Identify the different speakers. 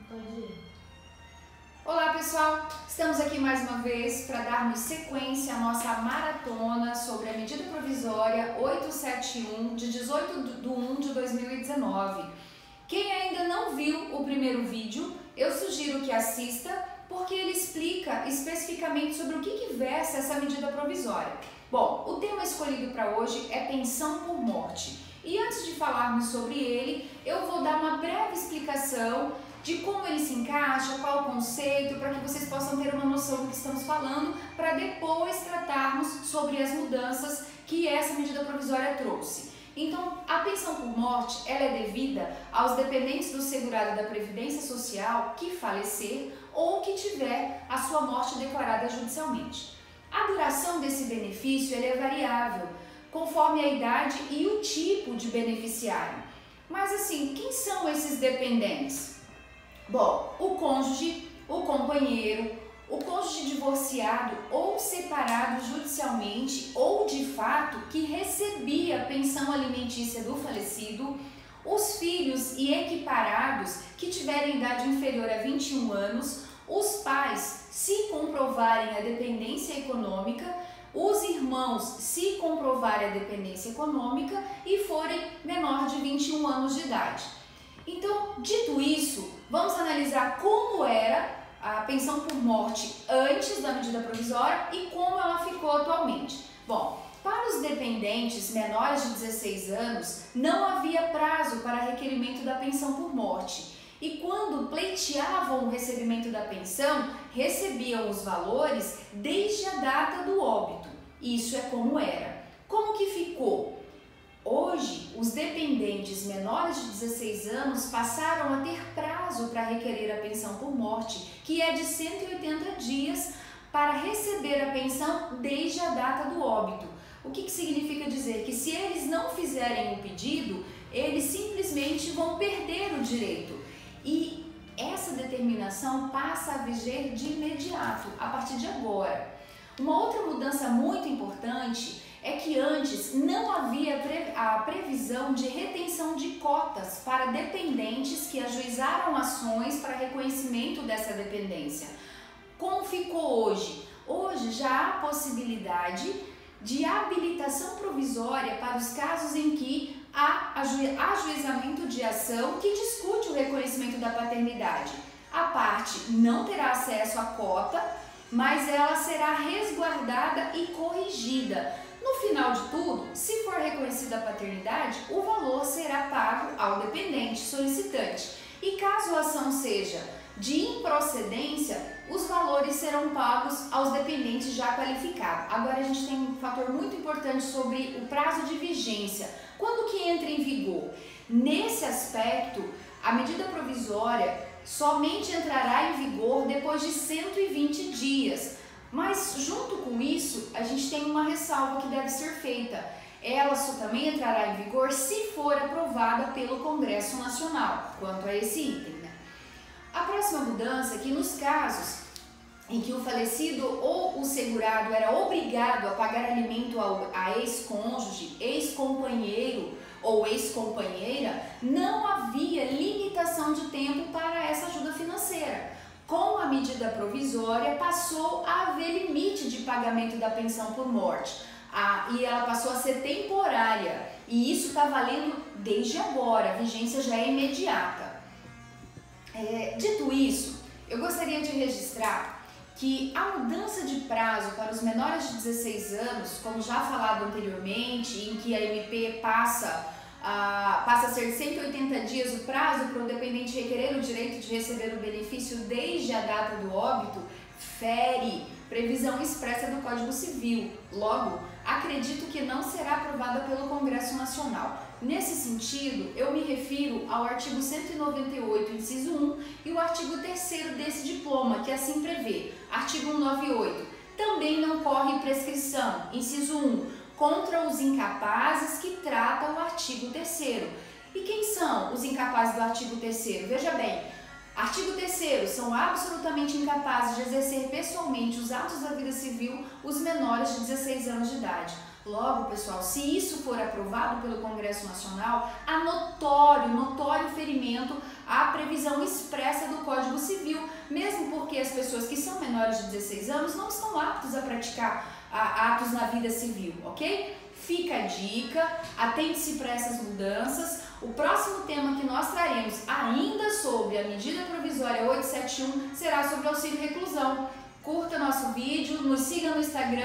Speaker 1: Pode ir.
Speaker 2: Olá pessoal, estamos aqui mais uma vez para darmos sequência à nossa maratona sobre a medida provisória 871 de 18/1/2019. Quem ainda não viu o primeiro vídeo, eu sugiro que assista, porque ele explica especificamente sobre o que versa essa medida provisória. Bom, o tema escolhido para hoje é pensão por morte. E antes de falarmos sobre ele, eu vou dar uma breve explicação de como ele se encaixa, qual o conceito, para que vocês possam ter uma noção do que estamos falando, para depois tratarmos sobre as mudanças que essa medida provisória trouxe. Então, a pensão por morte, ela é devida aos dependentes do segurado da Previdência Social que falecer ou que tiver a sua morte declarada judicialmente. A duração desse benefício ela é variável, conforme a idade e o tipo de beneficiário. Mas assim, quem são esses dependentes? Bom, o cônjuge, o companheiro, o cônjuge divorciado ou separado judicialmente ou de fato que recebia pensão alimentícia do falecido, os filhos e equiparados que tiverem idade inferior a 21 anos, os pais, se comprovarem a dependência econômica, os irmãos, se comprovarem a dependência econômica e forem menor de 21 anos de idade. Então, dito isso, vamos analisar como era a pensão por morte antes da medida provisória e como ela ficou atualmente. Bom, para os dependentes menores de 16 anos, não havia prazo para requerimento da pensão por morte. E quando pleiteavam o recebimento da pensão, recebiam os valores desde a data do óbito. Isso é como era. Como que ficou? Hoje, os dependentes menores de 16 anos passaram a ter prazo para requerer a pensão por morte, que é de 180 dias para receber a pensão desde a data do óbito. O que significa dizer? Que se eles não fizerem o pedido, eles simplesmente vão perder o direito. E essa determinação passa a viger de imediato, a partir de agora. Uma outra mudança muito importante é que antes não havia a previsão de retenção de cotas para dependentes que ajuizaram ações para reconhecimento dessa dependência. Como ficou hoje? Hoje já há possibilidade de habilitação provisória para os casos em que há ajuizamento de ação que discute o reconhecimento da paternidade. A parte não terá acesso à cota, mas ela será resguardada e corrigida. No final de tudo, se for reconhecida a paternidade, o valor será pago ao dependente solicitante. E caso a ação seja de improcedência, os valores serão pagos aos dependentes já qualificados. Agora a gente tem um fator muito importante sobre o prazo de vigência. Quando que entra em vigor? Nesse aspecto, a medida provisória somente entrará em vigor depois de 120 dias. Mas junto com isso, a gente tem uma ressalva que deve ser feita. Ela só também entrará em vigor se for aprovada pelo Congresso Nacional, quanto a esse item, né? A próxima mudança é que nos casos em que o falecido ou o segurado era obrigado a pagar alimento a ex-cônjuge, ex-companheiro ou ex-companheira, não havia limitação de tempo para essa ajuda financeira. Com a medida provisória, passou a haver limite de pagamento da pensão por morte. E ela passou a ser temporária. E isso está valendo desde agora, a vigência já é imediata. Dito isso, eu gostaria de registrar que a mudança de prazo para os menores de 16 anos, como já falado anteriormente, em que a MP passa a ser 180 dias o prazo para o dependente requerer o direito de receber o benefício desde a data do óbito, fere previsão expressa do Código Civil. Logo, acredito que não será aprovada pelo Congresso Nacional. Nesse sentido, eu me refiro ao artigo 198, inciso 1 e o artigo 3º desse diploma, que assim prevê. Artigo 198. Também não corre prescrição, inciso 1, contra os incapazes que trata o artigo 3º. E quem são os incapazes do artigo 3º? Veja bem, artigo 3º, são absolutamente incapazes de exercer pessoalmente os atos da vida civil os menores de 16 anos de idade. Logo, pessoal, se isso for aprovado pelo Congresso Nacional, há notório ferimento à previsão expressa do Código mesmo porque as pessoas que são menores de 16 anos não estão aptos a praticar atos na vida civil, ok? Fica a dica, atente-se para essas mudanças. O próximo tema que nós traremos ainda sobre a medida provisória 871 será sobre auxílio reclusão. Curta nosso vídeo, nos siga no Instagram.